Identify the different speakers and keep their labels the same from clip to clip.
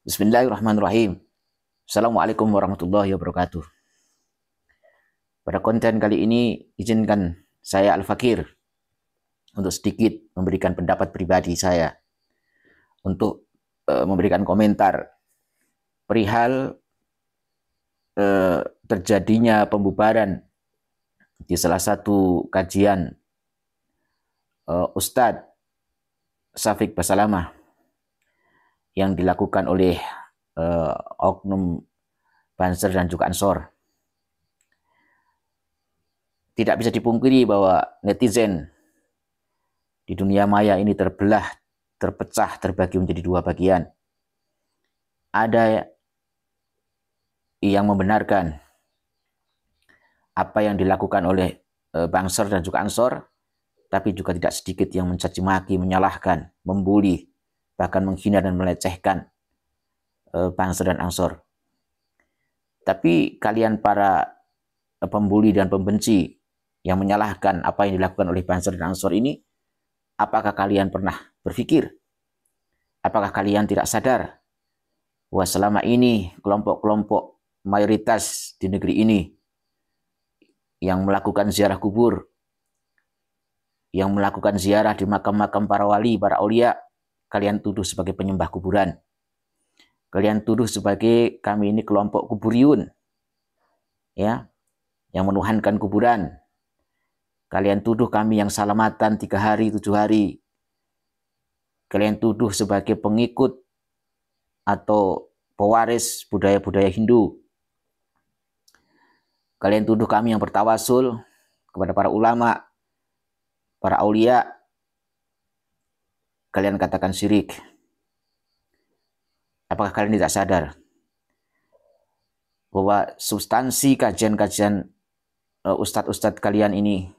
Speaker 1: Bismillahirrahmanirrahim. Assalamualaikum warahmatullahi wabarakatuh. Pada konten kali ini, izinkan saya Al-Fakir untuk sedikit memberikan pendapat pribadi saya untuk memberikan komentar perihal terjadinya pembubaran di salah satu kajian Ustadz Syafiq Basalamah yang dilakukan oleh oknum Banser dan juga Ansor. Tidak bisa dipungkiri bahwa netizen di dunia maya ini terbelah, terpecah, terbagi menjadi dua bagian. Ada yang membenarkan apa yang dilakukan oleh Banser dan juga Ansor, tapi juga tidak sedikit yang mencaci maki, menyalahkan, membuli, bahkan menghina dan melecehkan Banser dan Ansor. Tapi kalian para pembuli dan pembenci yang menyalahkan apa yang dilakukan oleh Banser dan Ansor ini, apakah kalian pernah berpikir? Apakah kalian tidak sadar bahwa selama ini kelompok-kelompok mayoritas di negeri ini yang melakukan ziarah kubur, yang melakukan ziarah di makam-makam para wali, para aulia, kalian tuduh sebagai penyembah kuburan. Kalian tuduh sebagai kami ini kelompok kuburiun, ya, yang menuhankan kuburan. Kalian tuduh kami yang salamatan 3 hari, 7 hari. Kalian tuduh sebagai pengikut atau pewaris budaya-budaya Hindu. Kalian tuduh kami yang bertawasul kepada para ulama, para aulia. Kalian katakan syirik. Apakah kalian tidak sadar bahwa substansi kajian-kajian ustadz-ustadz kalian ini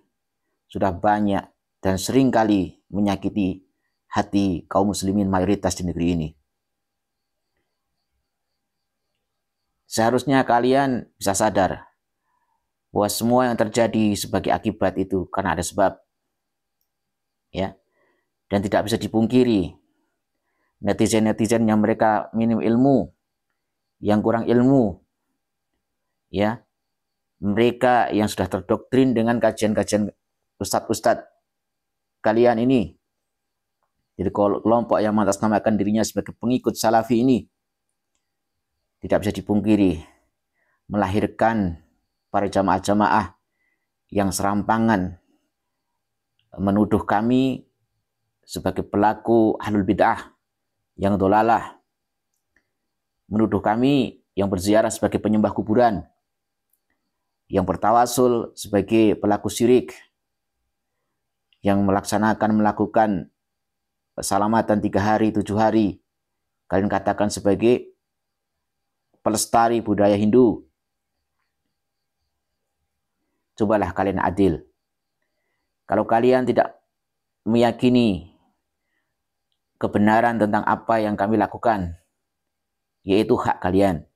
Speaker 1: sudah banyak dan sering kali menyakiti hati kaum muslimin mayoritas di negeri ini? Seharusnya kalian bisa sadar bahwa semua yang terjadi sebagai akibat itu karena ada sebab, ya, dan tidak bisa dipungkiri netizen-netizen yang mereka minim ilmu, yang kurang ilmu, ya, mereka yang sudah terdoktrin dengan kajian-kajian ustadz-ustadz kalian ini, jadi kelompok yang mengatasnamakan dirinya sebagai pengikut salafi ini, tidak bisa dipungkiri melahirkan para jamaah-jamaah yang serampangan menuduh kami sebagai pelaku ahlul bid'ah yang dolalah, menuduh kami yang berziarah sebagai penyembah kuburan, yang bertawasul sebagai pelaku syirik, yang melakukan salamatan 3 hari, 7 hari, kalian katakan sebagai pelestari budaya Hindu. Cobalah kalian adil. Kalau kalian tidak meyakini kebenaran tentang apa yang kami lakukan, yaitu hak kalian.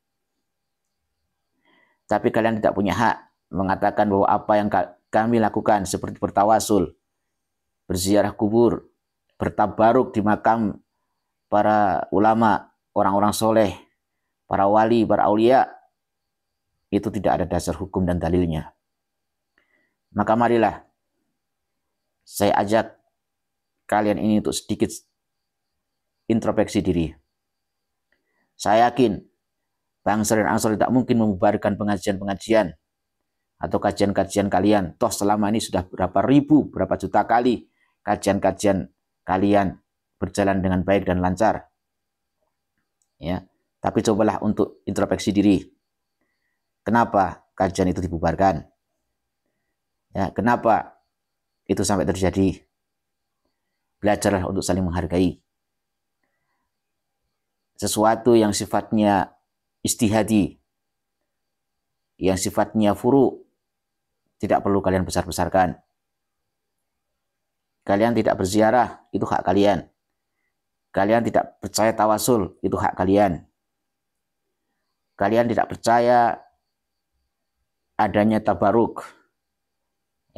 Speaker 1: Tapi kalian tidak punya hak mengatakan bahwa apa yang kami lakukan seperti bertawasul, berziarah kubur, bertabaruk di makam para ulama, orang-orang soleh, para wali, para aulia, itu tidak ada dasar hukum dan dalilnya. Maka marilah saya ajak kalian ini untuk sedikit introspeksi diri. Saya yakin Banser dan Ansor tidak mungkin membubarkan pengajian-pengajian atau kajian-kajian kalian. Toh selama ini sudah berapa ribu, berapa juta kali kajian-kajian kalian berjalan dengan baik dan lancar. Ya, tapi cobalah untuk introspeksi diri. Kenapa kajian itu dibubarkan? Ya, kenapa itu sampai terjadi? Belajarlah untuk saling menghargai. Sesuatu yang sifatnya istihadi, yang sifatnya furu, tidak perlu kalian besar-besarkan. Kalian tidak berziarah, itu hak kalian. Kalian tidak percaya tawasul, itu hak kalian. Kalian tidak percaya adanya tabaruk,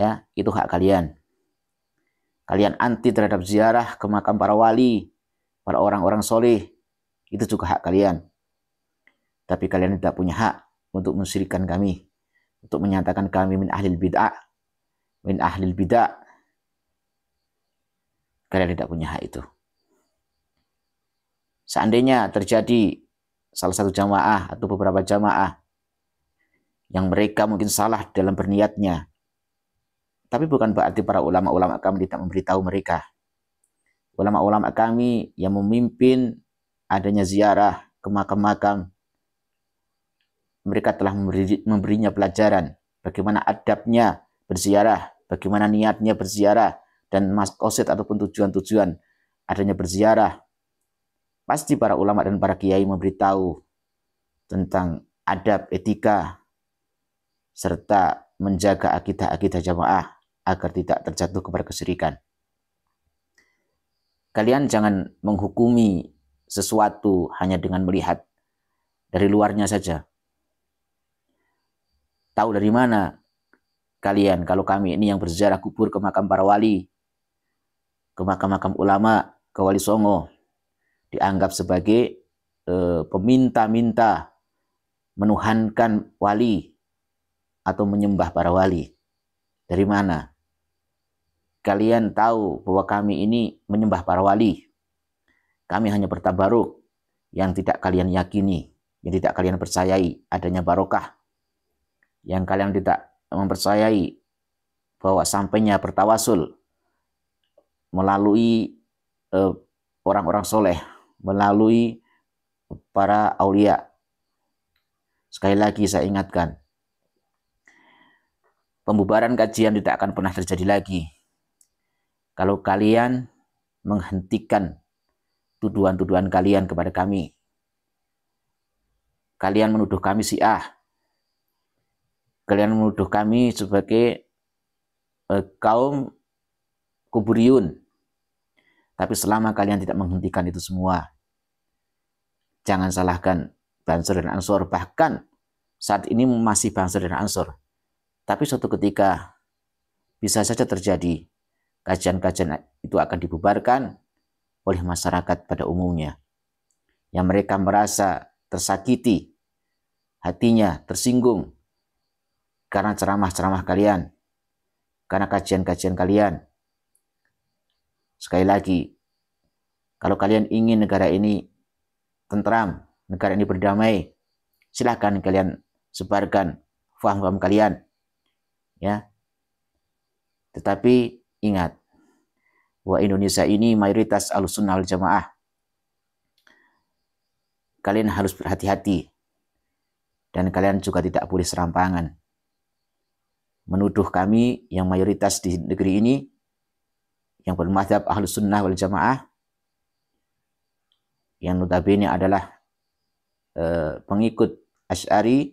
Speaker 1: ya, itu hak kalian. Kalian anti terhadap ziarah ke makam para wali, para orang-orang soleh, Itu juga hak kalian. Tapi kalian tidak punya hak untuk mensyirikkan kami, untuk menyatakan kami min ahlil bid'ah, min ahlil bid'ah. Kalian tidak punya hak itu. Seandainya terjadi salah satu jamaah atau beberapa jamaah yang mereka mungkin salah dalam berniatnya, tapi bukan berarti para ulama-ulama kami tidak memberitahu mereka. Ulama-ulama kami yang memimpin adanya ziarah ke makam-makam, mereka telah memberinya pelajaran bagaimana adabnya berziarah, bagaimana niatnya berziarah, dan maqasid ataupun tujuan-tujuan adanya berziarah. Pasti para ulama dan para kiai memberitahu tentang adab, etika, serta menjaga akidah-akidah jamaah agar tidak terjatuh kepada kesyirikan. Kalian jangan menghukumi sesuatu hanya dengan melihat dari luarnya saja. Tahu dari mana kalian kalau kami ini yang berziarah kubur ke makam para wali, ke makam-makam ulama, ke Wali Songo, dianggap sebagai peminta-minta menuhankan wali atau menyembah para wali. Dari mana kalian tahu bahwa kami ini menyembah para wali? Kami hanya bertabaruk yang tidak kalian yakini, yang tidak kalian percayai adanya barokah, yang kalian tidak mempercayai bahwa sampainya bertawasul melalui orang-orang soleh, melalui para aulia. Sekali lagi saya ingatkan, pembubaran kajian tidak akan pernah terjadi lagi kalau kalian menghentikan tuduhan-tuduhan kalian kepada kami. Kalian menuduh kami Syiah. Kalian menuduh kami sebagai kaum kuburiyun. Tapi selama kalian tidak menghentikan itu semua, jangan salahkan Bansur dan Ansor. Bahkan saat ini masih Bansur dan Ansor. Tapi suatu ketika bisa saja terjadi kajian-kajian itu akan dibubarkan oleh masyarakat pada umumnya. Yang mereka merasa tersakiti, hatinya tersinggung karena ceramah-ceramah kalian, karena kajian-kajian kalian. Sekali lagi, kalau kalian ingin negara ini tentram, negara ini berdamai, silakan kalian sebarkan faham-faham kalian, ya. Tetapi ingat bahwa Indonesia ini mayoritas Ahlussunnah wal Jamaah. Kalian harus berhati-hati dan kalian juga tidak boleh serampangan menuduh kami yang mayoritas di negeri ini yang bermadzhab Ahlussunnah wal Jamaah, yang notabene adalah pengikut Asy'ari,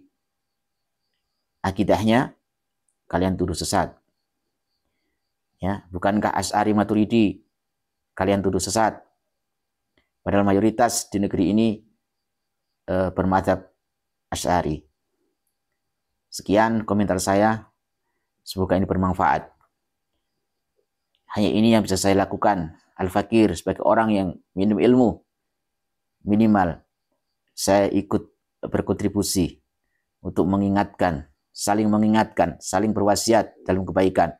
Speaker 1: akidahnya kalian tuduh sesat. Ya, bukankah Asy'ari Maturidi kalian tuduh sesat? Padahal mayoritas di negeri ini bermadzhab Asy'ari. Sekian komentar saya. Semoga ini bermanfaat. Hanya ini yang bisa saya lakukan. Al-Fakir sebagai orang yang minum ilmu, minimal saya ikut berkontribusi untuk mengingatkan, saling berwasiat dalam kebaikan.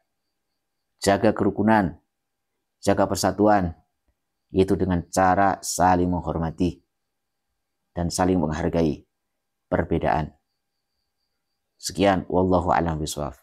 Speaker 1: Jaga kerukunan, jaga persatuan, yaitu dengan cara saling menghormati dan saling menghargai perbedaan. Sekian, wallahu a'lam bishawab.